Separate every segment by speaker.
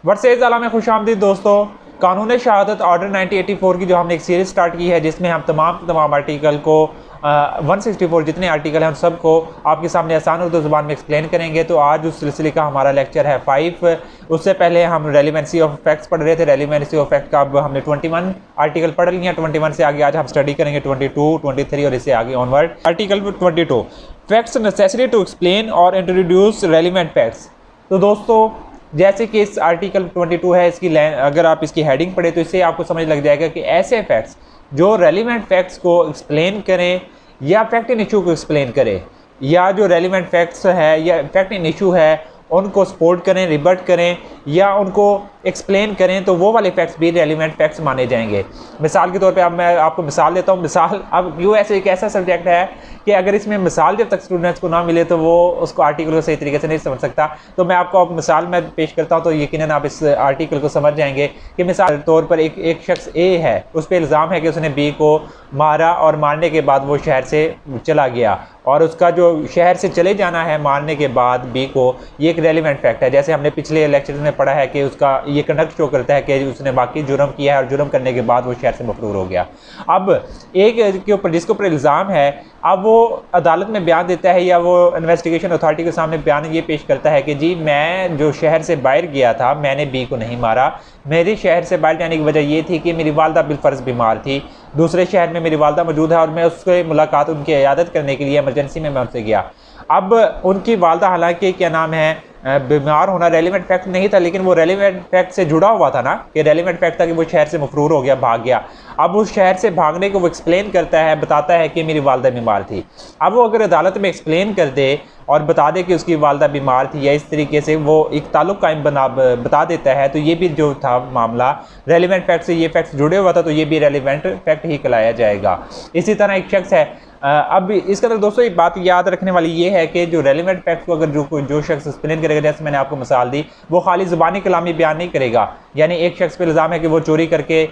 Speaker 1: Versus आला में खुश आमदीद दोस्तों। कानून शहादत ऑर्डर 1984 की जो हमने एक सीरीज स्टार्ट की है, जिसमें हम तमाम आर्टिकल को 164 जितने आर्टिकल हैं उन सब को आपके सामने आसान उर्दू ज़ुबान में एक्सप्लेन करेंगे। तो आज उस सिलसिले का हमारा लेक्चर है 5। उससे पहले हम रेलिवेंसी ऑफ फैक्ट्स पढ़ रहे थे। रेलिवेंसी ऑफ फैक्ट का अब हमने 21 आर्टिकल पढ़ लिया। 21 से आगे आज हम स्टडी करेंगे 22, 23 और इससे आगे onward. Article 22, facts necessary to explain or introduce relevant facts. तो दोस्तों जैसे कि इस आर्टिकल 22 है, इसकी अगर आप इसकी हेडिंग पढ़े तो इससे आपको समझ लग जाएगा कि ऐसे फैक्ट्स जो रेलिवेंट फैक्ट्स को एक्सप्लेन करें या फैक्ट इन इशू को एक्सप्लेन करें, या जो रेलिवेंट फैक्ट्स है या फैक्ट इन इशू है उनको सपोर्ट करें, रिबट करें या उनको एक्सप्लेन करें, तो वो वाले फैक्ट्स भी रेलिवेंट फैक्ट्स माने जाएंगे। मिसाल के तौर पे अब मैं आपको मिसाल देता हूँ। मिसाल, अब यूएस एक ऐसा सब्जेक्ट है कि अगर इसमें मिसाल जब तक स्टूडेंट्स को ना मिले तो वो उसको आर्टिकल को सही तरीके से नहीं समझ सकता। तो मैं आपको अब मिसाल में पेश करता हूँ तो यकीनन आप इस आर्टिकल को समझ जाएंगे कि मिसाल के तौर पर एक शख्स ए है, उस पर इल्ज़ाम है कि उसने बी को मारा और मारने के बाद वो शहर से चला गया, और उसका जो शहर से चले जाना है मारने के बाद बी को, ये एक रेलिवेंट फैक्ट है। जैसे हमने पिछले लेक्चर में पढ़ा है कि उसका ये कंडक्ट शो करता है कि उसने वाकई जुर्म किया है और जुर्म करने के बाद वो शहर से मफरूर हो गया। अब एक के ऊपर जिसके ऊपर इल्ज़ाम है, अब वो अदालत में बयान देता है या वो इन्वेस्टिगेशन अथॉरिटी के सामने बयान ये पेश करता है कि जी मैं जो शहर से बाहर गया था, मैंने बी को नहीं मारा। मेरे शहर से बाहर जाने की वजह ये थी कि मेरी वालदा बिलफर्ज बीमार थी, दूसरे शहर में मेरी वालदा मौजूद है और मैं उससे मुलाकात, उनकी इयादत करने के लिए इमरजेंसी में मैं उनसे गया। अब उनकी वालदा हालांकि क्या नाम है बीमार होना रेलिवेंट फैक्ट नहीं था, लेकिन वो रेलिवेंट फैक्ट से जुड़ा हुआ था ना, कि रेलिवेंट फैक्ट था कि वो शहर से मफरूर हो गया, भाग गया। अब उस शहर से भागने को वो एक्सप्लेन करता है, बताता है कि मेरी वालदा बीमार थी। अब वो अगर अदालत में एक्सप्लेन कर दे और बता दे कि उसकी वालदा बीमार थी या इस तरीके से वो एक ताल्लुक कायम बता देता है, तो ये भी जो था मामला रेलिवेंट फैक्ट से, ये फैक्ट जुड़े हुआ था, तो ये भी रेलिवेंट फैक्ट ही कहलाया जाएगा। इसी तरह एक शख्स है, अब इसके अंदर दोस्तों एक बात याद रखने वाली ये है कि जो रेलिवेंट फैक्ट को अगर जो शख्स एक्सप्लेन करेगा, जैसे मैंने आपको मिसाल दी, वो खाली ज़ुबानी कलामी बयान नहीं करेगा। यानी एक शख्स पे इल्ज़ाम है कि वो चोरी करके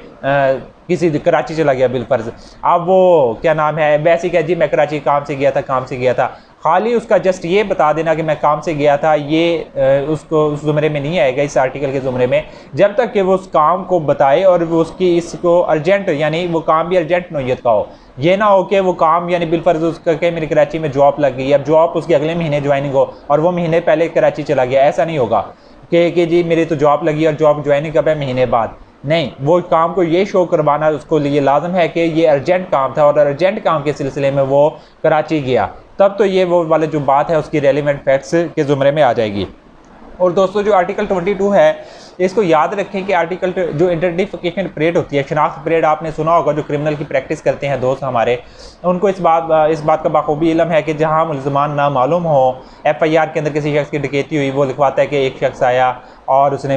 Speaker 1: किसी कराची चला गया बिलफर्ज, अब वो क्या नाम है वैसे क्या जी मैं कराची काम से गया था, खाली उसका जस्ट ये बता देना कि मैं काम से गया था, ये उसको उस ज़ुमरे में नहीं आएगा, इस आर्टिकल के ज़ुमरे में, जब तक कि वो उस काम को बताए और वो उसकी इसको अर्जेंट, यानी वो काम भी अर्जेंट नौयत का हो। ये ना हो कि वो काम यानी बिलफर्ज उसका कि मेरी कराची में जॉब लग गई, अब जॉब उसके अगले महीने ज्वाइनिंग हो और वो महीने पहले कराची चला गया, ऐसा नहीं होगा कि जी मेरी तो जॉब लगी और जॉब ज्वाइनिंग कब है, महीने बाद। नहीं, वो काम को ये शो करवाना उसको लिए लाजम है कि ये अर्जेंट काम था और अर्जेंट काम के सिलसिले में वो कराची गया, तब तो ये वो वाले जो बात है उसकी रेलिवेंट फैक्ट्स के ज़ुमरे में आ जाएगी। और दोस्तों जो आर्टिकल 22 है, इसको याद रखें कि आर्टिकल जो आइडेंटिफिकेशन परेड होती है, शनाख्त परेड आपने सुना होगा, जो क्रिमिनल की प्रैक्टिस करते हैं दोस्त हमारे, उनको इस बात का बाखूबी इल्म है कि जहां मुल्ज़मान ना मालूम हो, FIR के अंदर किसी शख्स की डकैती हुई, वो लिखवाता है कि एक शख्स आया और उसने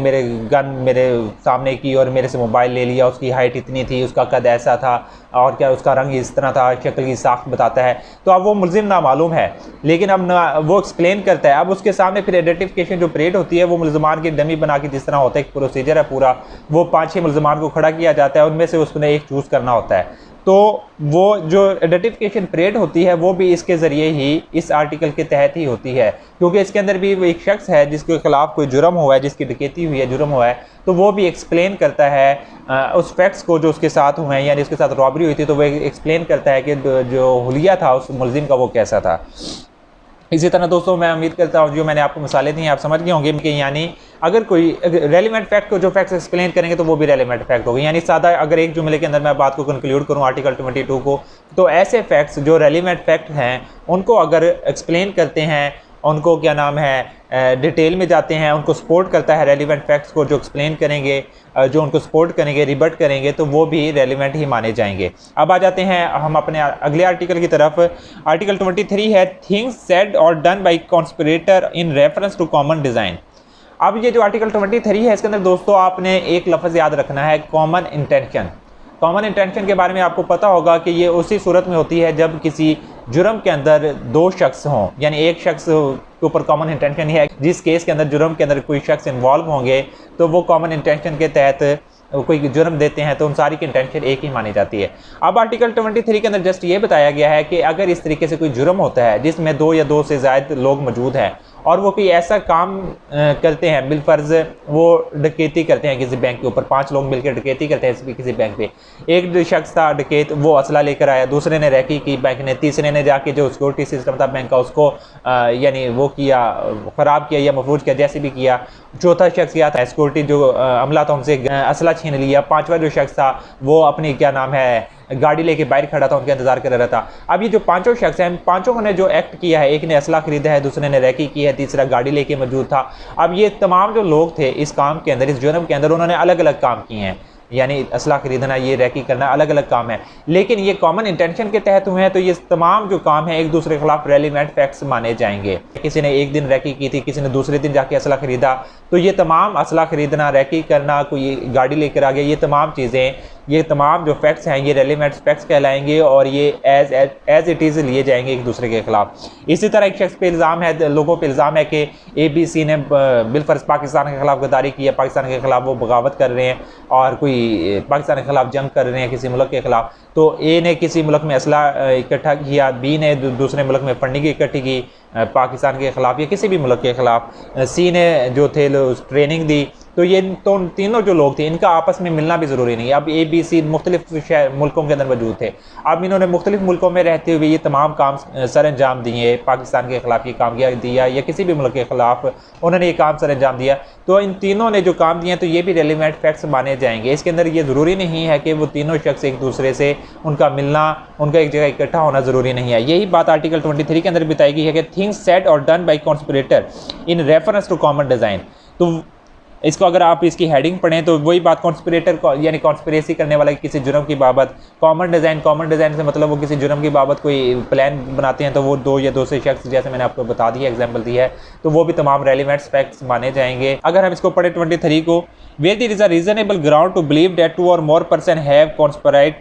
Speaker 1: गन मेरे सामने की और मेरे से मोबाइल ले लिया, उसकी हाइट इतनी थी, उसका कद ऐसा था और क्या उसका रंग इस तरह था, शक्ल की साख्त बताता है। तो अब वो मुल्ज़िम नामालूम है, लेकिन अब वो एक्सप्लेन करता है। अब उसके सामने फिर आइडेंटिफिकेशन जो परेड होती है, वो मुल्ज़मान की डमी बना के, जिस तरह होता है एक प्रोसीजर है पूरा, वो 5-6 मुल्ज़मान को खड़ा किया जाता है, उनमें से उसने एक चूज़ करना होता है। तो वो जो आइडेंटिफिकेशन परेड होती है वो भी इसके ज़रिए ही, इस आर्टिकल के तहत ही होती है, क्योंकि इसके अंदर भी एक शख्स है जिसके खिलाफ कोई जुर्म हुआ है, जिसकी डकैती हुई है, जुर्म हुआ है, तो वो भी एक्सप्लेन करता है उस फैक्ट्स को जो उसके साथ हुए हैं, यानी उसके साथ रॉबरी हुई थी, तो वो एक्सप्लेन करता है कि जो हुलिया था उस मुल्ज़िम का वो कैसा था। इसी तरह दोस्तों मैं उम्मीद करता हूँ जो मैंने आपको मिसालें दी हैं आप समझ गए होंगे कि यानी अगर कोई रेलिवेंट फैक्ट को जो फैक्ट्स एक्सप्लेन करेंगे तो वो भी रेलिवेंट फैक्ट होगी। यानी सादा अगर एक जुमले के अंदर मैं बात को कंक्लूड करूँ आर्टिकल 22 को, तो ऐसे फैक्ट्स जो रेलिवेंट फैक्ट हैं उनको अगर एक्सप्लेन करते हैं, उनको क्या नाम है डिटेल में जाते हैं, उनको सपोर्ट करता है रेलिवेंट फैक्ट्स को जो एक्सप्लेन करेंगे, जो उनको सपोर्ट करेंगे, रिबट करेंगे, तो वो भी रेलिवेंट ही माने जाएंगे। अब आ जाते हैं हम अपने अगले आर्टिकल की तरफ। आर्टिकल 23 है things said or done by conspirator in reference to common design. अब ये जो आर्टिकल 23 है, इसके अंदर दोस्तों आपने एक लफ्ज़ याद रखना है, कॉमन इंटेंशन। कॉमन इंटेंशन के बारे में आपको पता होगा कि ये उसी सूरत में होती है जब किसी जुर्म के अंदर दो शख्स हों, यानी एक शख्स के ऊपर कॉमन इंटेंशन है। जिस केस के अंदर जुर्म के अंदर कोई शख्स इन्वॉल्व होंगे तो वो कॉमन इंटेंशन के तहत कोई जुर्म देते हैं, तो उन सारी की इंटेंशन एक ही मानी जाती है। अब आर्टिकल 23 के अंदर जस्ट ये बताया गया है कि अगर इस तरीके से कोई जुर्म होता है जिसमें 2 या 2 से ज़्यादा लोग मौजूद हैं और वो कोई ऐसा काम करते हैं, बिलफर्ज वो डकैती करते हैं किसी बैंक के ऊपर, 5 लोग मिलकर डकैती करते हैं किसी बैंक पे। एक शख्स था डकैत, वो असला लेकर आया, दूसरे ने रैकी की बैंक ने, तीसरे ने जाके जो सिक्योरिटी सिस्टम था बैंक का उसको यानी वो किया, ख़राब किया या महफूज किया, जैसे भी किया। चौथा शख्स क्या था, सिक्योरिटी जो अमला था उनसे असला छीन लिया। पांचवा जो शख्स था वो अपनी क्या नाम है गाड़ी लेके बाहर खड़ा था, उनका इंतजार कर रहा था। अब ये जो पांचों शख्स हैं, पांचों ने जो एक्ट किया है, एक ने असला खरीदा है, दूसरे ने रैकी की है, तीसरा गाड़ी लेके मौजूद था। अब ये तमाम जो लोग थे इस काम के अंदर, इस जुर्म के अंदर, उन्होंने अलग अलग काम किए हैं, यानी असला खरीदना, ये रैकी करना, अलग अलग काम है, लेकिन ये कॉमन इंटेंशन के तहत हुए हैं। तो ये तमाम जो काम है एक दूसरे के खिलाफ रेलिवेंट फैक्ट्स माने जाएंगे। किसी ने एक दिन रैकी की थी, किसी ने दूसरे दिन जाके असला खरीदा, तो ये तमाम असला खरीदना, रैकी करना, कोई गाड़ी लेकर आ गया, ये तमाम चीज़ें, ये तमाम जो फैक्ट्स हैं ये रेलिवेंट फैक्ट्स कहलाएंगे और ये एज इट इज़ लिए जाएंगे एक दूसरे के खिलाफ। इसी तरह एक शख्स पे इल्ज़ाम है, लोगों पे इल्ज़ाम है कि ABC ने बिलफर्ज पाकिस्तान के खिलाफ गद्दारी की है, पाकिस्तान के खिलाफ वो बगावत कर रहे हैं और कोई पाकिस्तान के खिलाफ जंग कर रहे हैं किसी मुल्क के खिलाफ। तो A ने किसी मुल्क में असला इकट्ठा किया, B ने दूसरे मुल्क में फंडिंग इकट्ठी की पाकिस्तान के खिलाफ या किसी भी मुल्क के खिलाफ, C ने जो थे ट्रेनिंग दी। तो ये तो तीनों जो लोग थे इनका आपस में मिलना भी ज़रूरी नहीं है। अब ABC मुख्तलिफ मुल्कों के अंदर मौजूद थे, अब इन्होंने मुख्तलिफ मुल्कों में रहते हुए ये तमाम काम सर अंजाम दिए, पाकिस्तान के ख़िलाफ़ ये काम दिया या किसी भी मुल्क के ख़िलाफ़ उन्होंने ये काम सर अंजाम दिया। तो इन तीनों ने जो काम दिए हैं तो ये भी रेलिवेंट फैक्ट्स माने जाएंगे। इसके अंदर ये ज़रूरी नहीं है कि वो तीनों शख्स एक दूसरे से उनका मिलना, उनका एक जगह इकट्ठा होना ज़रूरी नहीं है। यही बात आर्टिकल 23 के अंदर बताई गई है कि things said or done by conspirator in reference to common design. तो इसको अगर आप इसकी हेडिंग पढ़ें तो वही बात कॉन्स्पिरेटर यानी कॉन्स्पिरेसी करने वाला किसी जुर्म की बाबत, कॉमन डिज़ाइन से मतलब वो किसी जुर्म की बाबत कोई प्लान बनाते हैं तो वो दो या दो से शख्स, जैसे मैंने आपको बता दिया एग्जांपल दी है, तो वो भी तमाम रेलिवेंट फैक्ट्स माने जाएंगे। अगर हम इसको पढ़े 23 को, where there is a reasonable ground to believe that 2 or more person have conspired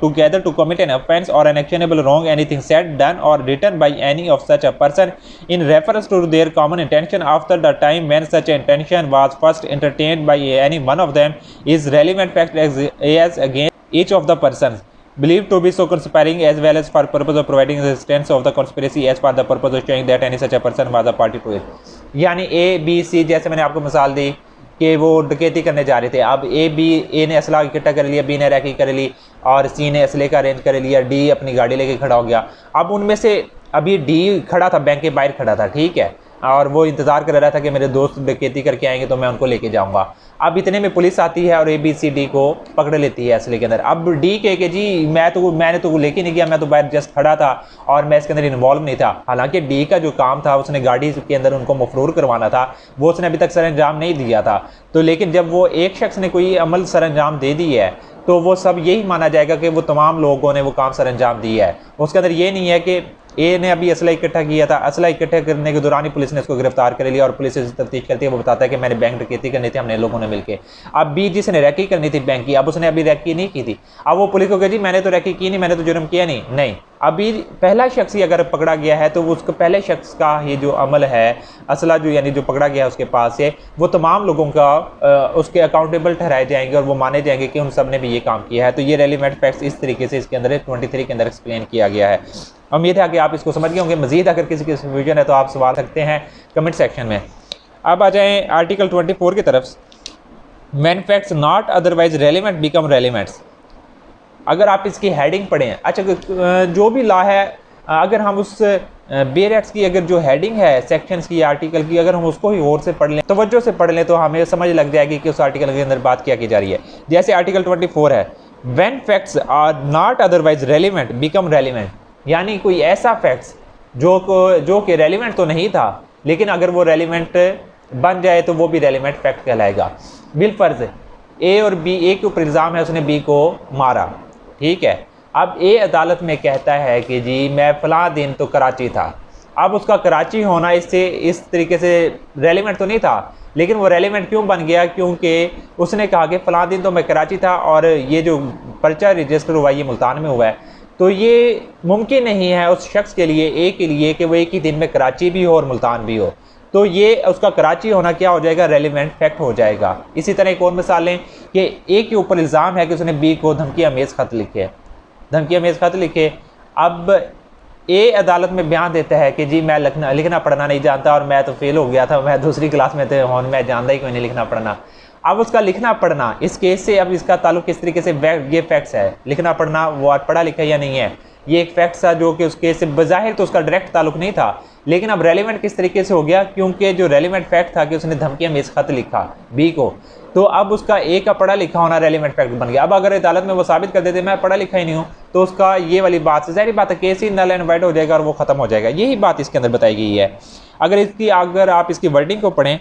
Speaker 1: together to commit an offense or an actionable wrong, anything said, done or written by any of such a person in reference to their common intention after the time when such intention was first entertained by any one of them is relevant fact as against each of the persons believed to be so conspiring, as well as for purpose of providing resistance of the conspiracy as for the purpose of showing that any such a person was a party to it। यानी ABC, जैसे मैंने आपको मिसाल दी कि वो डकैती करने जा रहे थे। अब A ने असला इकट्ठा कर लिया, B ने रैकी कर ली और C ने असले का अरेंज कर लिया, D अपनी गाड़ी लेके खड़ा हो गया। अब उनमें से अभी D खड़ा था, बैंक के बाहर खड़ा था, ठीक है, और वो इंतज़ार कर रहा था कि मेरे दोस्त डकैती करके आएंगे तो मैं उनको लेके जाऊंगा। अब इतने में पुलिस आती है और ABCD को पकड़ लेती है असले के अंदर। अब D कहे कि जी मैंने तो लेके नहीं गया, मैं तो बाहर जस्ट खड़ा था और मैं इसके अंदर इन्वॉल्व नहीं था। हालांकि D का जो काम था, उसने गाड़ी के अंदर उनको मफरूर करवाना था, वो उसने अभी तक सर अंजाम नहीं दिया था। तो लेकिन जब वो एक शख्स ने कोई अमल सर अंजाम दे दी है तो वो सब यही माना जाएगा कि वो तमाम लोगों ने वो काम सर अंजाम दिया है। उसके अंदर ये नहीं है कि A ने अभी असला इकट्ठा किया था, असला इकट्ठा करने के दौरान ही पुलिस ने इसको गिरफ्तार कर लिया और पुलिस इस तफ्तीश करती है, वो बताता है कि मैंने बैंक डकैती करनी थी हमने लोगों ने मिलकर। अब B जिसने रैकी करनी थी बैंक की, अब उसने अभी रैकी नहीं की थी, अब वो पुलिस को कहे जी मैंने तो रैकी की नहीं, मैंने तो जुर्म किया नहीं। अभी पहला शख्स ही अगर पकड़ा गया है तो उसको पहले शख्स का ये जो अमल है, असला जो यानी जो पकड़ा गया है उसके पास से, वो तमाम लोगों का उसके अकाउंटेबल ठहराए जाएंगे और वो माने जाएंगे कि उन सब ने भी ये काम किया है। तो ये रेलिवेंट फैक्ट्स इस तरीके से इसके अंदर 23 के अंदर एक्सप्लेन किया गया है। उम्मीद है कि आप इसको समझ गए होंगे। मजीद अगर किसी की कंफ्यूजन है तो आप सवाल रखते हैं कमेंट सेक्शन में। अब आ जाएँ आर्टिकल 24 की तरफ। When facts not otherwise relevant become relevants. अगर आप इसकी हेडिंग पढ़ें, अच्छा जो भी लॉ है, अगर हम उस बेयर एक्ट्स की अगर जो हेडिंग है सेक्शंस की, आर्टिकल की, अगर हम उसको ही और से पढ़ लें, तवज्जो से पढ़ लें, तो हमें समझ लग जाएगी कि उस आर्टिकल के अंदर बात क्या की जा रही है। जैसे आर्टिकल 24 है, when facts are not otherwise relevant become relevant, यानी कोई ऐसा फैक्ट्स जो कि रेलिवेंट तो नहीं था लेकिन अगर वो रेलिवेंट बन जाए तो वो भी रेलिवेंट फैक्ट कहलाएगा। बिलफर्ज A और B, A के ऊपर इल्ज़ाम है उसने B को मारा, ठीक है। अब A अदालत में कहता है कि जी मैं फ़लाँ दिन तो कराची था। अब उसका कराची होना इससे इस तरीके से रेलिवेंट तो नहीं था, लेकिन वो रेलिवेंट क्यों बन गया? क्योंकि उसने कहा कि फ़लाँ दिन तो मैं कराची था और ये जो पर्चा रजिस्टर हुआ ये मुल्तान में हुआ है। तो ये मुमकिन नहीं है उस शख्स के लिए, A के लिए, कि वो एक ही दिन में कराची भी हो और मुल्तान भी हो। तो ये उसका कराची होना क्या हो जाएगा? रेलिवेंट फैक्ट हो जाएगा। इसी तरह एक और मिसाल लें कि A के ऊपर इल्ज़ाम है कि उसने B को धमकी अमेज़ ख़त लिखे, धमकी अमेज़ ख़त लिखे। अब ए अदालत में बयान देता है कि जी मैं लिखना पढ़ना नहीं जानता और मैं तो फेल हो गया था, मैं दूसरी क्लास में थे, मैं जानता ही कोई नहीं लिखना पढ़ना। अब उसका लिखना पढ़ना इस केस से, अब इसका ताल्लुक किस तरीके से, ये फैक्ट्स है, लिखना पढ़ना वो पढ़ा लिखा या नहीं है, ये एक फैक्ट था जो कि उस केस से बज़ाहिर तो उसका डायरेक्ट ताल्लुक नहीं था, लेकिन अब रेलिवेंट किस तरीके से हो गया, क्योंकि जो रेलिवेंट फैक्ट था कि उसने धमकियां में इस खत लिखा बी को, तो अब उसका ए का पढ़ा लिखा होना रेलिवेंट फैक्ट बन गया। अब अगर अदालत में वो साबित कर देते मैं पढ़ा लिखा ही नहीं हूँ, तो उसका ये वाली बात से ज़ाहिर बात है केस ही नल एंड वाइड हो जाएगा और वो खत्म हो जाएगा। यही बात इसके अंदर बताई गई है। अगर आप इसकी वर्डिंग को पढ़ें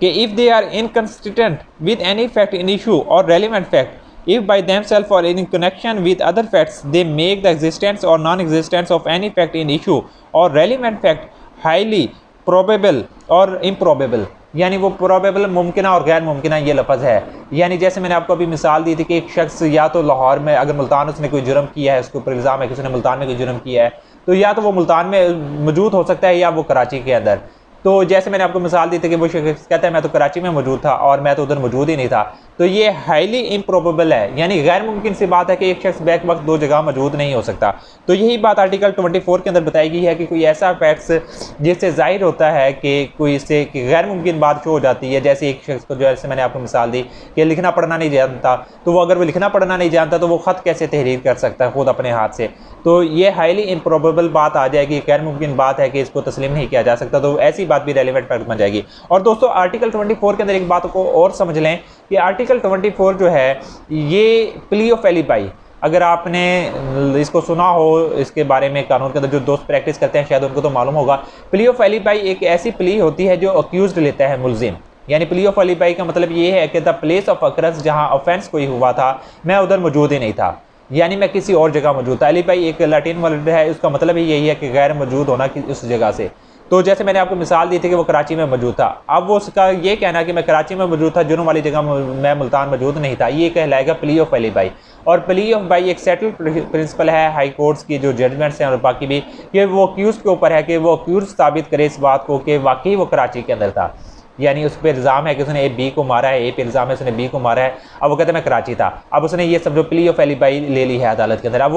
Speaker 1: कि if they are inconsistent with any fact in issue और relevant fact, if by themselves or in connection with other facts they make the existence or non-existence of any fact in issue or relevant fact highly probable और improbable, यानी वो probable मुमकिना और गैर मुमकिना ये लफ्ज़ है। यानी जैसे मैंने आपको अभी मिसाल दी थी कि एक शख्स या तो लाहौर में, अगर मुल्तान उसने कोई जुर्म किया है, उसके ऊपर इल्ज़ाम है कि उसने मुल्तान में कोई जुर्म किया है, तो या तो वो मुल्तान में मौजूद हो सकता है या वो कराची के अंदर। तो जैसे मैंने आपको मिसाल दी थी कि वो शख्स कहता है मैं तो कराची में मौजूद था और मैं तो उधर मौजूद ही नहीं था, तो ये हाईली इम्प्रोबेबल है, यानी गैर मुमकिन सी बात है कि एक शख्स बैक वक्त दो जगह मौजूद नहीं हो सकता। तो यही बात आर्टिकल 24 के अंदर बताई गई है कि कोई ऐसा फैक्ट्स जिससे जाहिर होता है कि कोई इससे गैर मुमकिन बात शो हो जाती है, जैसे एक शख्स को जैसे मैंने आपको मिसाल दी कि लिखना पढ़ना नहीं जानता, तो वो अगर वो लिखना पढ़ना नहीं जानता तो वो ख़त कैसे तहरीर कर सकता है खुद अपने हाथ से, तो ये हाईली इम्प्रोबेबल बात आ जाएगी, गैर मुमकिन बात है कि इसको तस्लीम नहीं किया जा सकता, तो ऐसी बात भी रेलिवेंट फैक्ट बन जाएगी। और दोस्तों आर्टिकल 24 के अंदर एक बात को और समझ लें कि आर्टिकल 24 जो है ये प्ली ऑफ एलिबाई, अगर आपने इसको सुना हो इसके बारे में कानून के अंदर, जो दोस्त प्रैक्टिस करते हैं शायद उनको तो मालूम होगा। प्ली ऑफ एलिबाई एक ऐसी प्ली होती है जो अक्यूज्ड लेता है मुलजिम, यानी प्ली ऑफ एलिबाई का मतलब ये है कि द प्लेस ऑफ अकरेंस, जहां ऑफेंस कोई हुआ था मैं उधर मौजूद ही नहीं था, यानी मैं किसी और जगह मौजूद था। एलिबाई एक लैटिन वर्ड है, उसका मतलब ही यही है कि गैर मौजूद होना उस जगह से। तो जैसे मैंने आपको मिसाल दी थी कि वो कराची में मौजूद था, अब वो उसका ये कहना कि मैं कराची में मौजूद था, जुर्म वाली जगह मैं मुल्तान मौजूद नहीं था, ये कहलाएगा प्ली ऑफ एलिबाई। और प्ली ऑफ बाई एक सेटल प्रिंसिपल है हाई कोर्ट्स की जो जजमेंट्स हैं और बाकी भी, कि वो अक्यूज के ऊपर है कि वो अक्यूज साबित करे इस बात को कि वाकई वो कराची के अंदर था, यानी उस पर इल्ज़ाम है कि उसने ए बी को मारा है, ए पे इल्ज़ाम है उसने बी को मारा है, अब वो कहता है मैं कराची था। अब उसने ये सब जो प्ली ऑफ एलिबाई ले ली है अदालत के अंदर, अब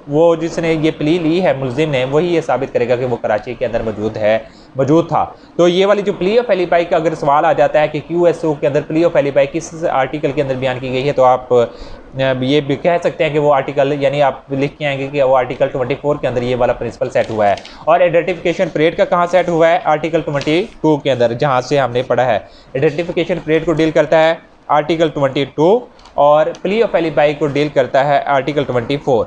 Speaker 1: वो जिसने ये प्ली ली है मुलजिम ने, वही ये साबित करेगा कि वो कराची के अंदर मौजूद था। तो ये वाली जो प्ली ऑफ एलिबाई का अगर सवाल आ जाता है कि QSO के अंदर प्ली ऑफ एलिबाई किस आर्टिकल के अंदर बयान की गई है, तो आप ये भी कह सकते हैं कि वो आर्टिकल, यानी आप लिख के आएंगे कि वो आर्टिकल 24 के अंदर ये वाला प्रिंसिपल सेट हुआ है। और आइडेंटिफिकेशन पीरियड का कहाँ सेट हुआ है, आर्टिकल 22 के अंदर, जहाँ से हमने पढ़ा है। आइडेंटिफिकेशन पीरियड को डील करता है आर्टिकल 22 और प्ली ऑफ एलिबाई को डील करता है आर्टिकल 24।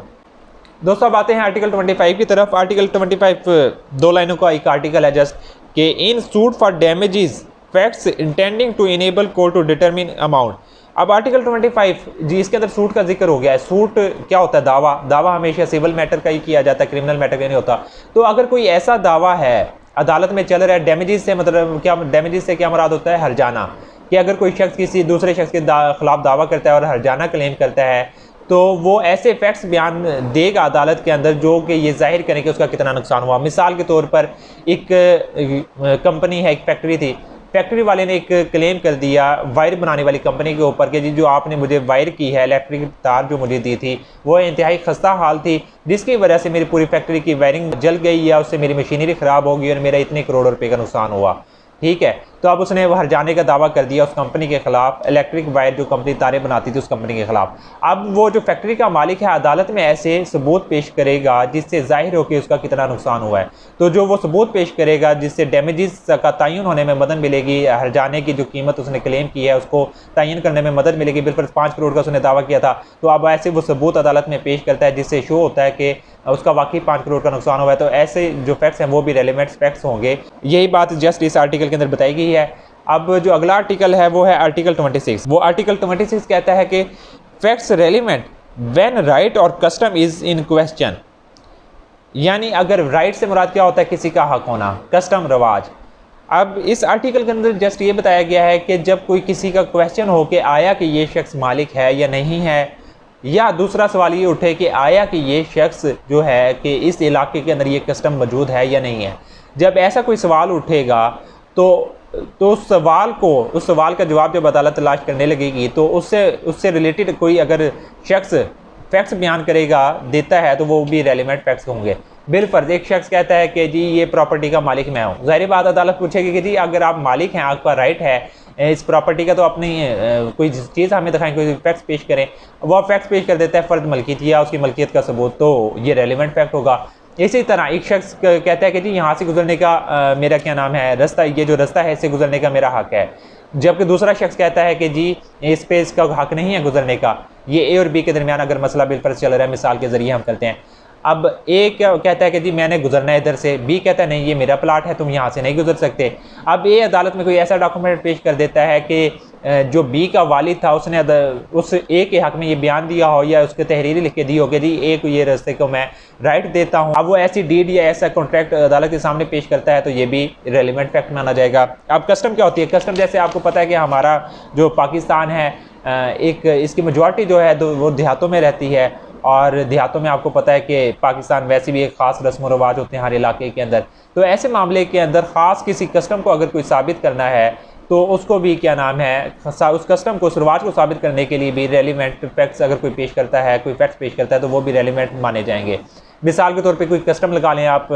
Speaker 1: दोस्तों अब आते हैं आर्टिकल 25 की तरफ। आर्टिकल 25 दो लाइनों का एक आर्टिकल है जस्ट, कि in suit for damages facts intending to enable court to determine amount. अब आर्टिकल 25 जी इसके अंदर सूट का जिक्र हो गया है। सूट क्या होता है, दावा हमेशा सिविल मैटर का ही किया जाता है, क्रिमिनल मैटर का नहीं होता। तो अगर कोई ऐसा दावा है अदालत में चल रहा है, डैमेजेस से मतलब क्या, डैमेजेस से क्या मुराद होता है, हर्जाना, कि अगर कोई शख्स किसी दूसरे शख्स के खिलाफ दावा करता है और हर्जाना क्लेम करता है, तो वो ऐसे फैक्ट्स बयान देगा अदालत के अंदर जो कि ये जाहिर करें कि उसका कितना नुकसान हुआ। मिसाल के तौर पर एक कंपनी है, एक फैक्ट्री थी, फैक्ट्री वाले ने एक क्लेम कर दिया वायर बनाने वाली कंपनी के ऊपर कि जी जो आपने मुझे वायर की है, इलेक्ट्रिक तार जो मुझे दी थी वो इंतहाई खस्ता हाल थी, जिसकी वजह से मेरी पूरी फैक्ट्री की वायरिंग जल गई या उससे मेरी मशीनरी ख़राब हो गई और मेरा इतने करोड़ रुपए का नुकसान हुआ। ठीक है, तो अब उसने हर्जाने का दावा कर दिया उस कंपनी के खिलाफ, इलेक्ट्रिक वायर जो कंपनी तारें बनाती थी उस कंपनी के खिलाफ। अब वो जो फैक्ट्री का मालिक है अदालत में ऐसे सबूत पेश करेगा जिससे जाहिर हो कि उसका कितना नुकसान हुआ है। तो जो वो सबूत पेश करेगा जिससे डैमेजेस का तयन होने में मदद मिलेगी, हर्जाने की जो कीमत उसने क्लेम की है उसको तयन करने में मदद मिलेगी। बिल्कुल 5 करोड़ का उसने दावा किया था, तो अब ऐसे वो सबूत अदालत में पेश करता है जिससे शो होता है कि उसका वाकई 5 करोड़ का नुकसान हुआ है। तो ऐसे जो फैक्ट्स हैं वो भी रेलिवेंट फैक्ट्स होंगे। यही बात जस्ट इस आर्टिकल के अंदर बताई गई है। अब जो अगला आर्टिकल है वो है आर्टिकल 26। वो आर्टिकल 26 कहता है कि फैक्ट्स रेलिवेंट व्हेन राइट और कस्टम इज इन क्वेश्चन, यानी अगर राइट से मुराद क्या होता है, किसी का हक होना, कस्टम रवाज। अब इस आर्टिकल के अंदर जस्ट ये बताया गया है कि जब कोई किसी का क्वेश्चन हो कि आया कि ये शख्स मालिक है या नहीं है, या दूसरा सवाल ये उठे कि आया कि ये शख्स जो है कि इस इलाके के अंदर ये कस्टम मौजूद है या नहीं है, जब ऐसा कोई सवाल उठेगा तो उस सवाल का जवाब जब अदालत तलाश करने लगेगी तो उससे रिलेटेड कोई अगर शख्स फैक्ट्स बयान करेगा, देता है, तो वो भी रेलिवेंट फैक्ट्स होंगे। बिलफर्ज एक शख्स कहता है कि जी ये प्रॉपर्टी का मालिक मैं हूँ, ज़ाहिर बात अदालत पूछेगी कि जी अगर आप मालिक हैं, आपका राइट है इस प्रॉपर्टी का, तो अपनी कोई चीज़ हमें दिखाएं, कोई फैक्ट्स पेश करें। वो फैक्ट्स पेश कर देता है फ़र्द मलकियत या उसकी मलकियत का सबूत, तो ये रेलिवेंट फैक्ट होगा। इसी तरह एक शख्स कहता है कि जी यहाँ से गुजरने का मेरा क्या नाम है रास्ता, ये जो रास्ता है इससे गुजरने का मेरा हक़ है, जबकि दूसरा शख्स कहता है कि जी इस पे इसका हक़ नहीं है गुजरने का। ये ए और बी के दरमियान अगर मसला बिलफर्ज चल रहा है, मिसाल के ज़रिए हम करते हैं। अब ए क्या कहता है कि जी मैंने गुजरना है इधर से, बी कहता है नहीं ये मेरा प्लाट है, तुम यहाँ से नहीं गुजर सकते। अब ए अदालत में कोई ऐसा डॉक्यूमेंट पेश कर देता है कि जो बी का वालिद था उसने उस ए के हक़ में ये बयान दिया हो या उसके तहरीरी लिख के दी हो कि जी ए को ये रास्ते को मैं राइट देता हूँ। अब वो ऐसी डीड या ऐसा कॉन्ट्रैक्ट अदालत के सामने पेश करता है तो ये भी रेलिवेंट फैक्ट माना जाएगा। अब कस्टम क्या होती है? कस्टम जैसे आपको पता है कि हमारा जो पाकिस्तान है एक इसकी मेजॉरिटी जो है वो देहातों में रहती है, और देहातों में आपको पता है कि पाकिस्तान वैसे भी एक ख़ास रस्म व रवाज होते हैं हर इलाके के अंदर। तो ऐसे मामले के अंदर ख़ास किसी कस्टम को अगर कोई साबित करना है तो उसको भी क्या नाम है, उस कस्टम को, उस रिवाज को साबित करने के लिए भी रेलिवेंट फैक्ट्स अगर कोई पेश करता है, कोई फैक्ट्स पेश करता है तो वो भी रेलिवेंट माने जाएंगे। मिसाल के तौर पे कोई कस्टम लगा लें आप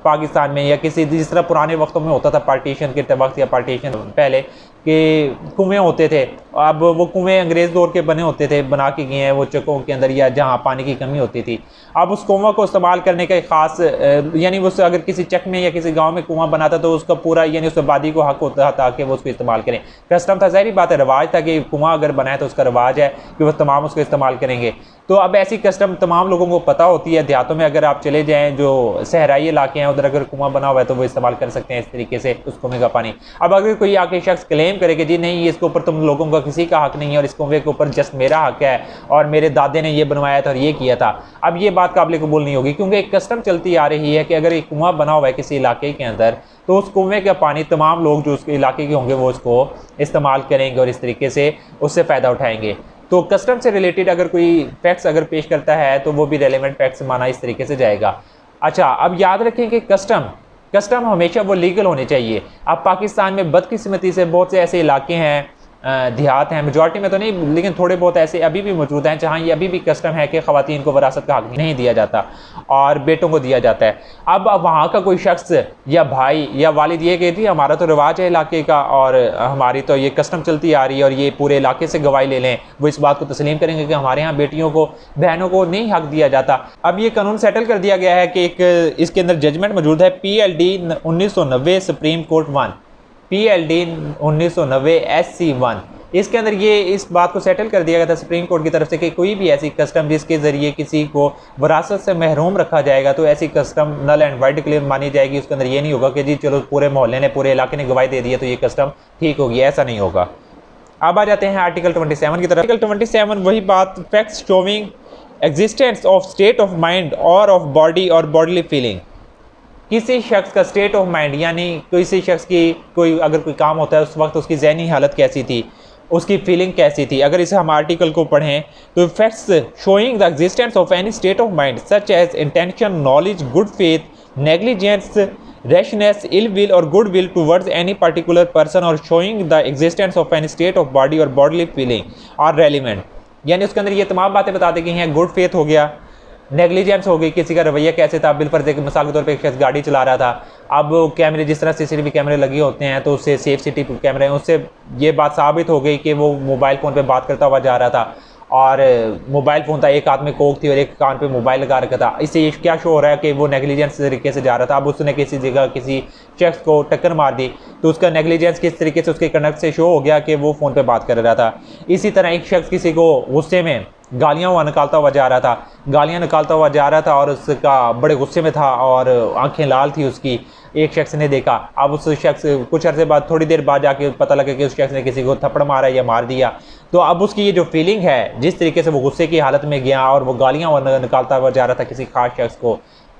Speaker 1: पाकिस्तान में, या किसी जिस तरह पुराने वक्तों में होता था पार्टीशन के वक्त या पार्टीशन पहले कि कुएँ होते थे। अब वो कुएँ अंग्रेज़ दौर के बने होते थे, बना के गए हैं वो चकों के अंदर या जहाँ पानी की कमी होती थी। अब उस कुआँ को इस्तेमाल करने का एक ख़ास यानी उससे अगर किसी चक में या किसी गांव में कुआँ बनाता तो उसका पूरा यानी उस आबादी को हक होता था कि वो उसको इस्तेमाल करें। कस्टम था, ज़ाहिर बात है रिवाज था कि कुआँ अगर बनाए तो उसका रिवाज है कि वो तमाम उसको इस्तेमाल करेंगे। तो अब ऐसी कस्टम तमाम लोगों को पता होती है। देहातों में अगर आप चले जाएँ जो सहराई इलाके हैं उधर अगर कुआँ बना हुआ है तो वो इस्तेमाल कर सकते हैं इस तरीके से उस कुएँ का पानी। अब अगर कोई आके शख्स क्लेम करे कि जी नहीं इसके ऊपर तुम लोगों का किसी का हक नहीं है और इस कुएँ के ऊपर जस्ट मेरा हक है और मेरे दादे ने ये बनवाया था और ये किया था, अब ये बात काबिल कबूल नहीं होगी, क्योंकि एक कस्टम चलती आ रही है कि अगर एक कुआँ बना हुआ है किसी इलाके के अंदर तो उस कुएँ का पानी तमाम लोग जो उसके इलाके के होंगे वो उसको इस्तेमाल करेंगे और इस तरीके से उससे फ़ायदा उठाएंगे। तो कस्टम से रिलेटेड अगर कोई फैक्ट्स अगर पेश करता है तो वो भी रेलेवेंट फैक्ट्स माना इस तरीके से जाएगा। अच्छा, अब याद रखें कि कस्टम हमेशा वो लीगल होने चाहिए। अब पाकिस्तान में बदकिस्मती से बहुत से ऐसे इलाके हैं, देहात हैं, मेजॉरिटी में तो नहीं लेकिन थोड़े बहुत ऐसे अभी भी मौजूद हैं जहाँ ये अभी भी कस्टम है कि ख़वातीन को विरासत का हक़ नहीं दिया जाता और बेटों को दिया जाता है। अब वहाँ का कोई शख्स या भाई या वालिद ये कहती है हमारा तो रिवाज है इलाके का और हमारी तो ये कस्टम चलती आ रही है और ये पूरे इलाके से गवाही ले लें, वो इस बात को तस्लीम करेंगे कि हमारे यहाँ बेटियों को, बहनों को नहीं हक़ दिया जाता। अब ये कानून सेटल कर दिया गया है कि एक इसके अंदर जजमेंट मौजूद है PLD 1990 supreme court 1, PLD 1990 SC 1। इसके अंदर ये इस बात को सेटल कर दिया गया था सुप्रीम कोर्ट की तरफ से कि कोई भी ऐसी कस्टम जिसके ज़रिए किसी को विरासत से महरूम रखा जाएगा तो ऐसी custom null and void claim मानी जाएगी। उसके अंदर ये नहीं होगा कि जी चलो पूरे मोहल्ले ने, पूरे इलाके ने गवाही दे दी है तो ये कस्टम ठीक होगी, ऐसा नहीं होगा। अब आ जाते हैं आर्टिकल 27 की तरफ। आर्टिकल 27 वही बात, facts showing existence of state of mind और ऑफ बॉडी और बॉडीली फीलिंग। किसी शख्स का स्टेट ऑफ माइंड यानी किसी शख्स की कोई अगर कोई काम होता है उस वक्त उसकी ज़हनी हालत कैसी थी, उसकी फीलिंग कैसी थी। अगर इसे हम आर्टिकल को पढ़ें तो facts showing the existence of any state of mind such as intention, knowledge, good faith, negligence, rashness, ill will और good will towards any particular person और showing the existence of any state of body और bodily feeling are relevant. यानी उसके अंदर ये तमाम बातें बता दी गई हैं। गुड फेथ हो गया, नेग्लिजेंस हो गई, किसी का रवैया कैसे था। बिलफर्ज एक मिसाल के तौर पे एक शख्स गाड़ी चला रहा था, अब कैमरे जिस तरह CCTV कैमरे लगे होते हैं तो उससे सेफ सिटी कैमरे हैं, उससे ये बात साबित हो गई कि वो मोबाइल फ़ोन पे बात करता हुआ जा रहा था और मोबाइल फ़ोन था, एक हाथ में कोक थी और एक कान पे मोबाइल लगा रखा था। इससे ये क्या शो हो रहा है कि वो नेग्लिजेंस तरीके से जा रहा था। अब उसने किसी जगह किसी शख्स को टक्कर मार दी तो उसका नेग्लिजेंस किस तरीके से उसके कंडक्ट से शो हो गया कि वो फ़ोन पे बात कर रहा था। इसी तरह एक शख्स किसी को गुस्से में गालियाँ निकालता हुआ जा रहा था और उसका बड़े गुस्से में था और आंखें लाल थी उसकी, एक शख्स ने देखा। अब उस शख्स कुछ अर्से बाद, थोड़ी देर बाद जाके पता लगा कि उस शख्स ने किसी को थप्पड़ मारा या मार दिया। तो अब उसकी ये जो फीलिंग है, जिस तरीके से वो गुस्से की हालत में गया और वो गालियाँ निकालता हुआ जा रहा था किसी खास शख्स को,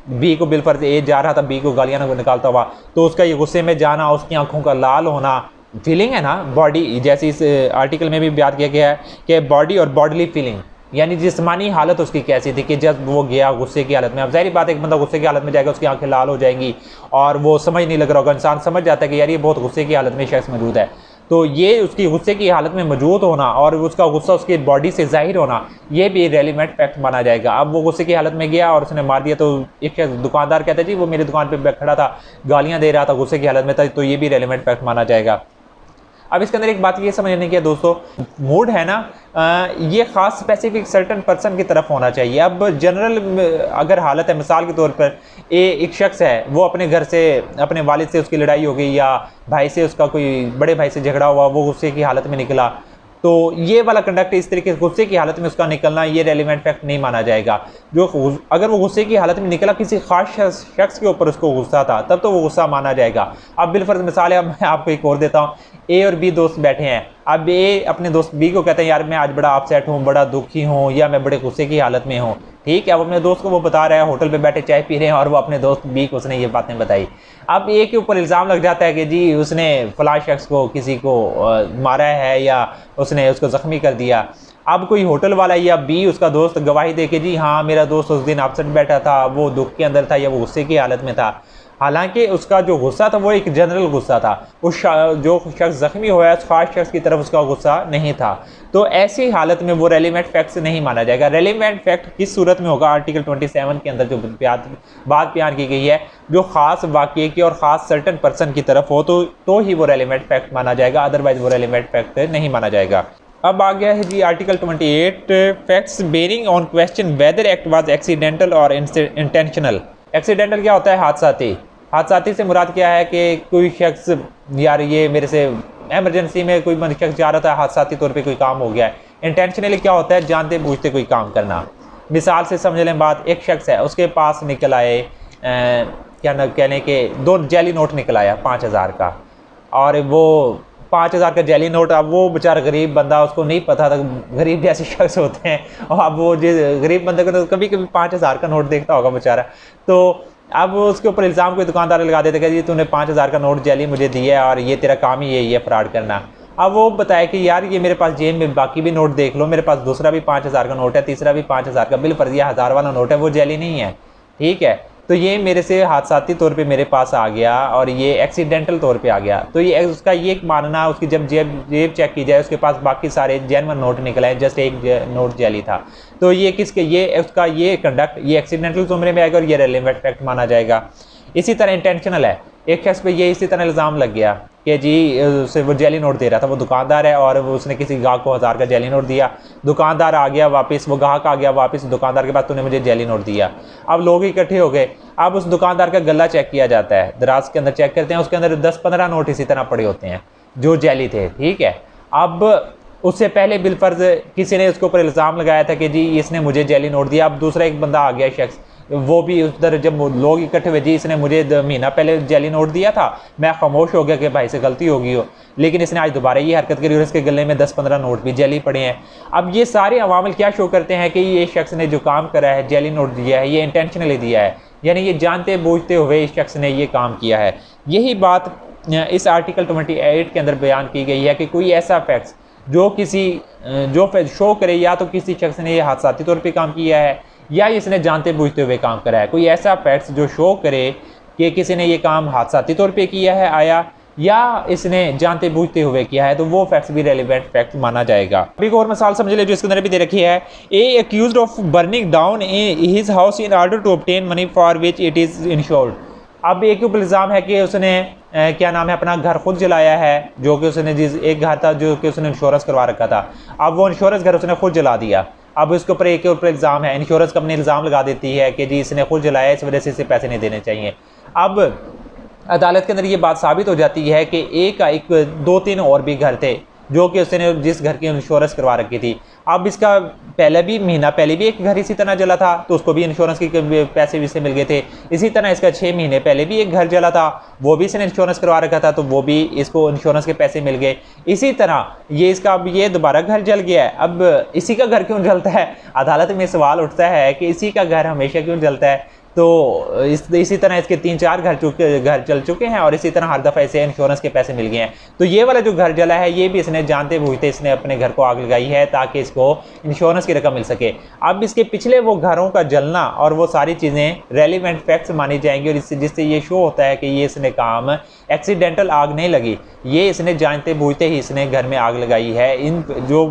Speaker 1: बी को बिलफर्ज ए जा रहा था बी को गालियाँ निकालता हुआ, तो उसका ये गुस्से में जाना, उसकी आंखों का लाल होना, फीलिंग है ना बॉडी, जैसे इस आर्टिकल में भी बयान किया गया है कि बॉडी और बॉडीली फीलिंग यानी जिस्मानी हालत उसकी कैसी थी कि जब वो गया गुस्से की हालत में। अब ज़ाहिर बात है एक बंदा गुस्से की हालत में जाएगा उसकी आंखें लाल हो जाएंगी और वो समझ नहीं लग रहा होगा, इंसान समझ जाता है कि यार ये बहुत गुस्से की हालत में शख्स मौजूद है। तो ये उसकी गुस्से की हालत में मौजूद होना और उसका गुस्सा उसकी बॉडी से जाहिर होना, ये भी रेलिवेंट फैक्ट माना जाएगा। अब वो गुस्से की हालत में गया और उसने मार दिया, तो एक दुकानदार कहता है जी वो मेरी दुकान पे खड़ा था, गालियाँ दे रहा था, गुस्से की हालत में था, तो ये भी रेलिवेंट फैक्ट माना जाएगा। अब इसके अंदर एक बात ये समझने की है दोस्तों, मूड है ना, ये ख़ास स्पेसिफिक सर्टन पर्सन की तरफ होना चाहिए। अब जनरल अगर हालत है, मिसाल के तौर पर एक शख्स है, वो अपने घर से अपने वालिद से उसकी लड़ाई हो गई या भाई से उसका कोई बड़े भाई से झगड़ा हुआ, वो गुस्से की हालत में निकला, तो ये वाला कंडक्ट इस तरीके से गुस्से की हालत में उसका निकलना ये रेलिवेंट फैक्ट नहीं माना जाएगा। जो अगर वो गुस्से की हालत में निकला, किसी खास शख्स के ऊपर उसको गुस्सा था, तब तो वो गुस्सा माना जाएगा। अब बिलफर्ज मिसाल है, मैं आपको एक और देता हूँ। ए और बी दोस्त बैठे हैं। अब ए अपने दोस्त बी को कहते हैं यार मैं आज बड़ा अपसेट हूँ, बड़ा दुखी हूँ, या मैं बड़े गुस्से की हालत में हूँ। ठीक है, अब अपने दोस्त को वो बता रहा है, होटल पे बैठे चाय पी रहे हैं और वो अपने दोस्त बी को उसने ये बातें बताई। अब ए के ऊपर इल्ज़ाम लग जाता है कि जी उसने फलां शख्स को किसी को मारा है या उसने उसको ज़ख्मी कर दिया। अब कोई होटल वाला या बी उसका दोस्त गवाही दे के जी हाँ मेरा दोस्त उस दिन अपसेट बैठा था, वो दुख के अंदर था या वो गुस्से की हालत में था, हालांकि उसका जो गुस्सा था वो एक जनरल गुस्सा था, उस जो शख्स ज़ख्मी हुआ उस खास शख्स की तरफ उसका गुस्सा नहीं था, तो ऐसी हालत में वो रेलिवेंट फैक्ट नहीं माना जाएगा। रेलिवेंट फैक्ट किस सूरत में होगा? आर्टिकल 27 के अंदर जो बात बयान की गई है, जो ख़ास वाक़े की और ख़ास सर्टन पर्सन की तरफ हो तो ही वो रेलिवेंट फैक्ट माना जाएगा, अदरवाइज़ वो रेलिवेंट फैक्ट नहीं माना जाएगा। अब आ गया है जी article 28, facts bearing on question whether act was accidental और इंटेंशनल। एक्सीडेंटल क्या होता है? हादसाती। हादसाती से मुराद क्या है कि कोई शख्स यार ये मेरे से एमरजेंसी में कोई शख्स जा रहा था, हादसाती तौर पे कोई काम हो गया है। इंटेंशनली क्या होता है? जानते बूझते कोई काम करना। मिसाल से समझ लें बात, एक शख्स है उसके पास निकल आए क्या न कहने के 2 जैली नोट निकल आया 5000 का, और वो 5000 का जैली नोट, अब वो बेचारा गरीब बंदा, उसको नहीं पता था, गरीब जैसे शख्स होते हैं, और अब वो जिस गरीब बंदे को तो कभी कभी 5000 का नोट देखता होगा बेचारा, तो अब उसके ऊपर इल्ज़ाम कोई दुकानदार लगा देते कि जी तूने 5000 का नोट जैली मुझे दिया है और ये तेरा काम ही यही है फ्रॉड करना। अब वो बताए कि यार ये मेरे पास जेब में बाकी भी नोट देख लो, मेरे पास दूसरा भी 5000 का नोट है, तीसरा भी 5000 का, बिल फर्जिया 1000 वाला नोट है, वो जैली नहीं है। ठीक है, तो ये मेरे से हादसाती तौर पे मेरे पास आ गया और ये एक्सीडेंटल तौर पे आ गया, तो ये उसका ये मानना, उसकी जब जेब चेक की जाए उसके पास बाकी सारे जेन्युइन नोट निकले हैं, जस्ट एक नोट जैली था, तो ये किसके, ये उसका ये कंडक्ट ये एक्सीडेंटल जुमरे में आएगा और ये रेलिवेंट फैक्ट माना जाएगा। इसी तरह इंटेंशनल है, एक शख्स पे ये इसी तरह इल्ज़ाम लग गया कि जी उसे वो जैली नोट दे रहा था, वो दुकानदार है और वो उसने किसी गाहक को 1000 का जैली नोट दिया, दुकानदार आ गया वापस, वो गाहक आ गया वापस दुकानदार के पास, तूने मुझे जैली नोट दिया। अब लोग इकट्ठे हो गए, अब उस दुकानदार का गला चेक किया जाता है, दराज के अंदर चेक करते हैं, उसके अंदर 10-15 नोट इसी तरह पड़े होते हैं जो जैली थे। ठीक है, अब उससे पहले बिलफर्ज किसी ने उसके ऊपर इल्ज़ाम लगाया था कि जी इसने मुझे जैली नोट दिया, अब दूसरा एक बंदा आ गया शख्स, वो भी उधर जब लोग इकट्ठे हुए, जी इसने मुझे महीना पहले जैली नोट दिया था, मैं खामोश हो गया कि भाई से गलती होगी हो, लेकिन इसने आज दोबारा ये हरकत करी और इसके गले में 10-15 नोट भी जैली पड़े हैं। अब ये सारे अवामिल क्या शो करते हैं कि ये शख्स ने जो काम करा है, जैली नोट दिया है, ये इंटेंशनली दिया है, यानी ये जानते बूझते हुए इस शख्स ने ये काम किया है। यही बात इस आर्टिकल 28 के अंदर बयान की गई है कि कोई ऐसा फैक्ट्स जो किसी जो शो करे या तो किसी शख्स ने ये हादसाती तौर पे काम किया है या इसने जानते बूझते हुए काम करा है, कोई ऐसा फैक्ट्स जो शो करे कि किसी ने ये काम हादसाती तौर पे किया है आया या इसने जानते बूझते हुए किया है, तो वो फैक्ट्स भी रेलिवेंट फैक्ट माना जाएगा। अभी एक और मिसाल समझ ले जो इसके अंदर भी दे रखी है, a accused of burning down his house in order to obtain money for which it is insured. अब एक ऊपर इल्ज़ाम है कि उसने क्या नाम है अपना घर खुद जलाया है, जो कि उसने जिस एक घर था जो कि उसने इंश्योरेंस करवा रखा था, अब वो इंश्योरेंस घर उसने खुद जला दिया। अब इसके ऊपर एक ऊपर इल्ज़ाम है, इंश्योरेंस कंपनी इल्ज़ाम लगा देती है कि जी इसने खुद जलाया, इस वजह से इसे पैसे नहीं देने चाहिए। अब अदालत के अंदर ये बात साबित हो जाती है कि एक 2-3 और भी घर थे जो कि उसने जिस घर की इंश्योरेंस करवा रखी थी, अब इसका पहले भी महीना पहले भी एक घर इसी तरह जला था तो उसको भी इंश्योरेंस के पैसे भी इससे मिल गए थे। इसी तरह इसका 6 महीने पहले भी एक घर जला था, वो भी इसने इंश्योरेंस करवा रखा था तो वो भी इसको इंश्योरेंस के पैसे मिल गए। इसी तरह ये इसका अब ये दोबारा घर जल गया है, अब इसी का घर क्यों जलता है? अदालत में सवाल उठता है कि इसी का घर हमेशा क्यों जलता है? तो इसी तरह इसके 3-4 घर जल चुके हैं और इसी तरह हर दफ़ा इसे इंश्योरेंस के पैसे मिल गए हैं। तो ये वाला जो घर जला है ये भी इसने जानते बूझते इसने अपने घर को आग लगाई है ताकि इसको इंश्योरेंस की रकम मिल सके। अब इसके पिछले वो घरों का जलना और वो सारी चीज़ें रेलिवेंट फैक्ट्स मानी जाएंगी और जिससे ये शो होता है कि ये इसने काम एक्सीडेंटल आग नहीं लगी, ये इसने जानते बूझते ही इसने घर में आग लगाई है। इन जो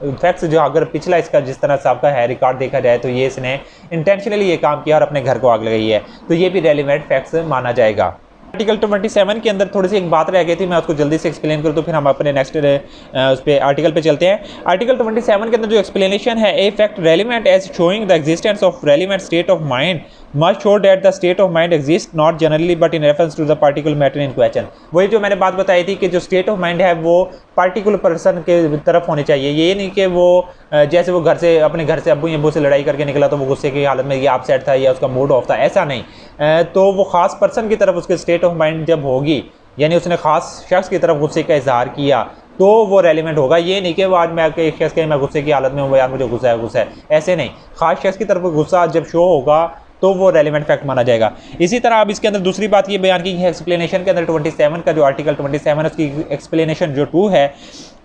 Speaker 1: फैक्ट्स जो अगर पिछला इसका जिस तरह सबका है रिकॉर्ड देखा जाए तो ये इसने इंटेंशनली ये काम किया और अपने घर को आग लगाई है, तो ये भी रेलिवेंट फैक्ट्स माना जाएगा। आर्टिकल 27 के अंदर थोड़ी सी एक बात रह गई थी, मैं उसको जल्दी से एक्सप्लेन करूँ तो फिर हम अपने नेक्स्ट उस पे आर्टिकल पे चलते हैं। आर्टिकल 27 के अंदर जो एक्सप्लेनेशन है, a fact relevant as showing the existence of relevant state of mind must show that the state of mind exist not generally but in reference to the particular matter in question. वही जो मैंने बात बताई थी कि जो state of mind है वो पार्टिकुलर पर्सन के तरफ होनी चाहिए, ये नहीं कि वो जैसे वो घर से अपने घर से अब्बू से लड़ाई करके निकला तो वो गुस्से की हालत में ये अपसेट था या उसका मूड ऑफ था, ऐसा नहीं। तो वो ख़ास पर्सन की तरफ उसके स्टेट ऑफ माइंड जब होगी, यानी उसने ख़ास शख्स की तरफ गुस्से का इजहार किया तो वो रेलिवेंट होगा। ये नहीं कि वो आज मैं एक शख्स के मैं गुस्से की हालत में हूँ, यार मुझे गुस्सा है, ऐसे नहीं। ख़ास शख्स की तरफ गुस्सा जब शो होगा तो वो रेलिवेंट फैक्ट माना जाएगा। इसी तरह अब इसके अंदर दूसरी बात ये बयान की है एक्सप्लेनेशन के अंदर 27 का जो आर्टिकल 27 उसकी एक्सप्लेनेशन जो 2 है,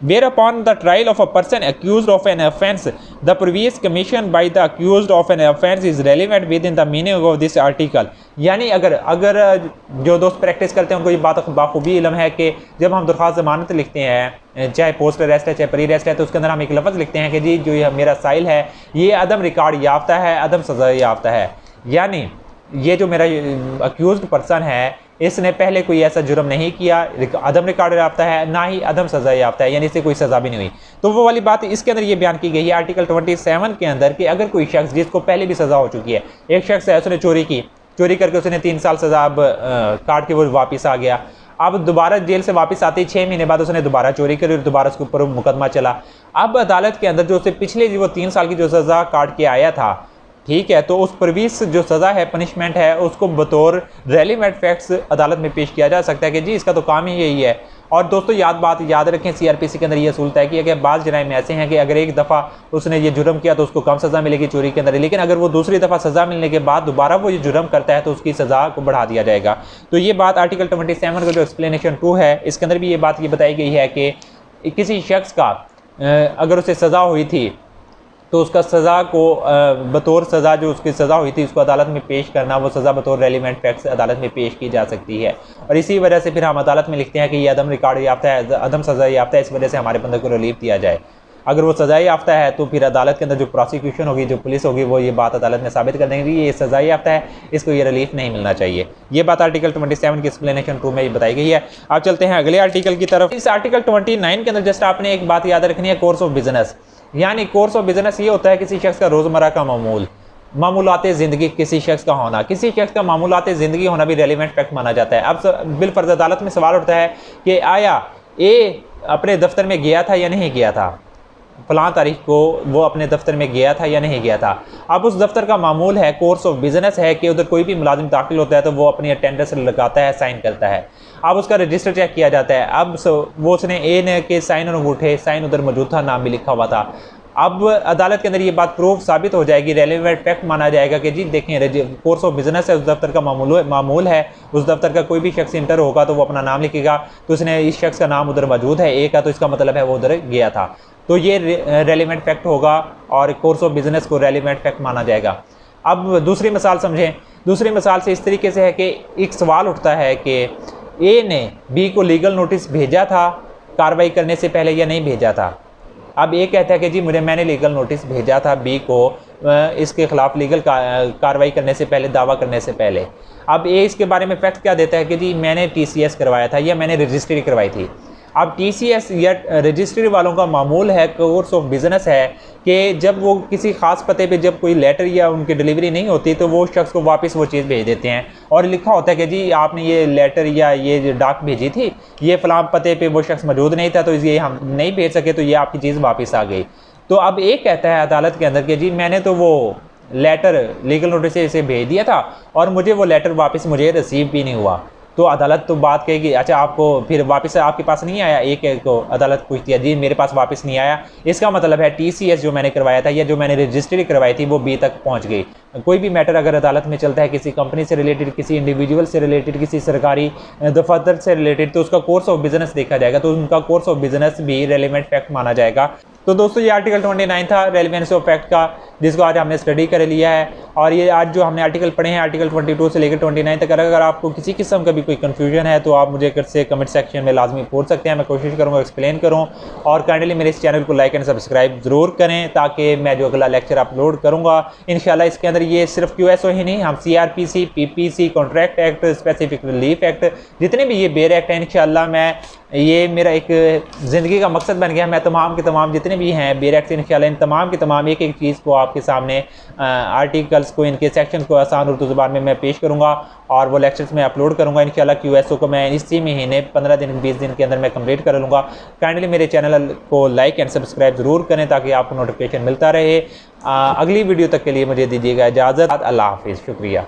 Speaker 1: where upon the trial of a person accused of an offence the previous commission by the accused of an offence is relevant within the meaning of this article. यानी अगर जो दोस्त practice करते हैं उनको ये बात बाखूबी इल्म है कि जब हम दरख्वास्त ज़मानत लिखते हैं, चाहे पोस्ट अरेस्ट है चाहे प्री अरेस्ट है, तो उसके अंदर हम एक लफ्ज़ लिखते हैं कि जी जो ये मेरा साइल है ये अदम रिकॉर्ड याफ्ता है, अदम सज़ा याफ्ता है। यानी ये जो मेरा अक्यूज्ड पर्सन है इसने पहले कोई ऐसा जुर्म नहीं किया, अदम रिकॉर्ड याफ्ता है, ना ही अदम सज़ा याफ्ता है, यानी इससे कोई सज़ा भी नहीं हुई। तो वो वाली बात इसके अंदर ये बयान की गई है आर्टिकल 27 के अंदर कि अगर कोई शख्स जिसको पहले भी सज़ा हो चुकी है, एक शख्स है उसने चोरी करके उसने 3 साल सज़ा अब काट के वो वापस आ गया, अब दोबारा जेल से वापस आते ही 6 महीने बाद उसने दोबारा चोरी करी और दोबारा उसके ऊपर मुकदमा चला। अब अदालत के अंदर जो उससे पिछले वो 3 साल की जो सज़ा काट के आया था, ठीक है, तो उस परवीस जो सज़ा है, पनिशमेंट है, उसको बतौर रेलिवेंट फैक्ट्स अदालत में पेश किया जा सकता है कि जी इसका तो काम ही यही है। और दोस्तों बात याद रखें, CRPC के अंदर ये असूल तय किया कि बाज़ जराइम ऐसे हैं कि अगर एक दफ़ा उसने ये जुर्म किया तो उसको कम सज़ा मिलेगी चोरी के अंदर, लेकिन अगर वो दूसरी दफ़ा सज़ा मिलने के बाद दोबारा वो ये जुर्म करता है तो उसकी सज़ा को बढ़ा दिया जाएगा। तो ये बात आर्टिकल 27 का जो एक्सप्लेनेशन 2 है इसके अंदर भी ये बात बताई गई है कि किसी शख्स का अगर उसे सज़ा हुई थी तो उसका सज़ा को बतौर सज़ा जो उसकी सज़ा हुई थी उसको अदालत में पेश करना, वो सज़ा बतौर रेलिवेंट फैक्ट्स अदालत में पेश की जा सकती है। और इसी वजह से फिर हम अदालत में लिखते हैं कि ये अदम रिकॉर्ड याफ्ता है, अदम सज़ा याफ्ता है, इस वजह से हमारे बंदे को रिलीफ दिया जाए। अगर वो सज़ा याफ्ता है तो फिर अदालत के अंदर जो प्रोसिक्यूशन होगी, जो पुलिस होगी, वो ये बात अदालत में साबित कर देंगे कि ये सज़ा याफ्ता है, इसको ये रिलीफ नहीं मिलना चाहिए। ये बात आर्टिकल 27 की एक्सप्लेनेशन 2 में बताई गई है। आप चलते हैं अगले आर्टिकल की तरफ। इस आर्टिकल 29 के अंदर जस्ट आपने एक बात याद रखनी है, कोर्स ऑफ बिजनेस। यानी कोर्स ऑफ बिजनेस ये होता है किसी शख्स का रोज़मर्रा का मामूलाते ज़िंदगी, किसी शख्स का होना, किसी शख्स का मामूलाते ज़िंदगी होना भी रेलिवेंट फैक्ट माना जाता है। अब बिलफर्ज अदालत में सवाल उठता है कि आया ए अपने दफ्तर में गया था या नहीं गया था, फलां तारीख को वो अपने दफ्तर में गया था या नहीं गया था। अब उस दफ्तर का मामूल है, कोर्स ऑफ बिजनेस है कि उधर कोई भी मुलाजिम दाखिल होता है तो वो अपनी अटेंडेंस लगाता है, साइन करता है। अब उसका रजिस्टर चेक किया जाता है, अब वो उसने ए ने के साइन और अंगूठे, साइन उधर मौजूद था, नाम भी लिखा हुआ था। अब अदालत के अंदर ये बात प्रूफ साबित हो जाएगी, रेलिवेंट फैक्ट माना जाएगा कि जी देखें कोर्स ऑफ बिजनेस है, उस दफ्तर का मामूल है, उस दफ्तर का कोई भी शख्स इंटर होगा तो वो अपना नाम लिखेगा, तो उसने इस शख्स का नाम उधर मौजूद है ए का, तो इसका मतलब है वो उधर गया था, तो ये रेलिवेंट फैक्ट होगा और कोर्स ऑफ बिजनेस को रेलिवेंट फैक्ट माना जाएगा। अब दूसरी मिसाल समझें। दूसरी मिसाल से इस तरीके से है कि एक सवाल उठता है कि ए ने बी को लीगल नोटिस भेजा था कार्रवाई करने से पहले या नहीं भेजा था। अब ए कहता है कि जी मैंने लीगल नोटिस भेजा था बी को इसके ख़िलाफ़ लीगल कार्रवाई करने से पहले, दावा करने से पहले। अब ए इसके बारे में फैक्ट क्या देता है कि जी मैंने TCS करवाया था या मैंने रजिस्ट्री करवाई थी। अब TCS या रजिस्ट्री वालों का मामूल है, कोर्स ऑफ बिजनेस है कि जब वो किसी ख़ास पते पे जब कोई लेटर या उनकी डिलीवरी नहीं होती तो वो शख्स को वापस वो चीज़ भेज देते हैं और लिखा होता है कि जी आपने ये लेटर या ये डाक भेजी थी, ये फ़लाँ पते पे वो शख्स मौजूद नहीं था तो ये हम नहीं भेज सके, तो ये आपकी चीज़ वापस आ गई। तो अब एक कहता है अदालत के अंदर कि जी मैंने तो वो लेटर लीगल नोटिस से इसे भेज दिया था और मुझे वो लेटर वापस मुझे रिसीव भी नहीं हुआ। तो अदालत तो बात कहेगी अच्छा आपको फिर वापस आपके पास नहीं आया, एक को अदालत पूछती है जी मेरे पास वापस नहीं आया, इसका मतलब है TCS जो मैंने करवाया था या जो मैंने रजिस्ट्री करवाई थी वो बी तक पहुंच गई। कोई भी मैटर अगर अदालत में चलता है किसी कंपनी से रिलेटेड, किसी इंडिविजुअल से रिलेटेड, किसी सरकारी दफतर से रिलेटेड, तो उसका कोर्स ऑफ बिजनेस देखा जाएगा, तो उनका कोर्स ऑफ बिजनेस भी रेलिवेंट फैक्ट माना जाएगा। तो दोस्तों ये आर्टिकल 29 था रेलिवेंस ऑफ फैक्ट का, जिसको आज हमने स्टडी कर लिया है। और ये आज जो हमने आर्टिकल पढ़े हैं आर्टिकल 22 से लेकर 29 तक, अगर आपको किसी किस्म का भी कोई कन्फ्यूजन है तो आप मुझे से कमेंट सेक्शन में लाजमी पूछ सकते हैं, मैं कोशिश करूँगा एक्सप्लेन करूँ। और काइंडली मेरे इस चैनल को लाइक एंड सब्सक्राइब ज़रूर करें ताकि मैं जो अगला लेक्चर अपलोड करूँगा इंशाल्लाह इसके अंदर ये सिर्फ QSO ही नहीं, हम CRPC, PPC, contract act, specific relief act, जितने भी ये बेर एक्ट हैं इंशाल्लाह मैं ये मेरा एक ज़िंदगी का मकसद बन गया। मैं तमाम के तमाम जितने भी हैं बेर एक्ट इंशाल्लाह इन तमाम की तमाम एक एक चीज़ को आपके सामने आर्टिकल्स को, इनके सेक्शन को आसान उर्दू ज़ुबान में मैं पेश करूँगा और वो लेक्चर्स में अपलोड करूँगा इंशाल्लाह। QSO को मैं इसी महीने 15 दिन 20 दिन के अंदर मैं कंप्लीट कर लूँगा। काइंडली मेरे चैनल को लाइक एंड सब्सक्राइब ज़रूर करें ताकि आपको नोटिफिकेशन मिलता रहे। अगली वीडियो तक के लिए मुझे दीजिएगा इजाज़त। अल्लाह हाफिज़, शुक्रिया।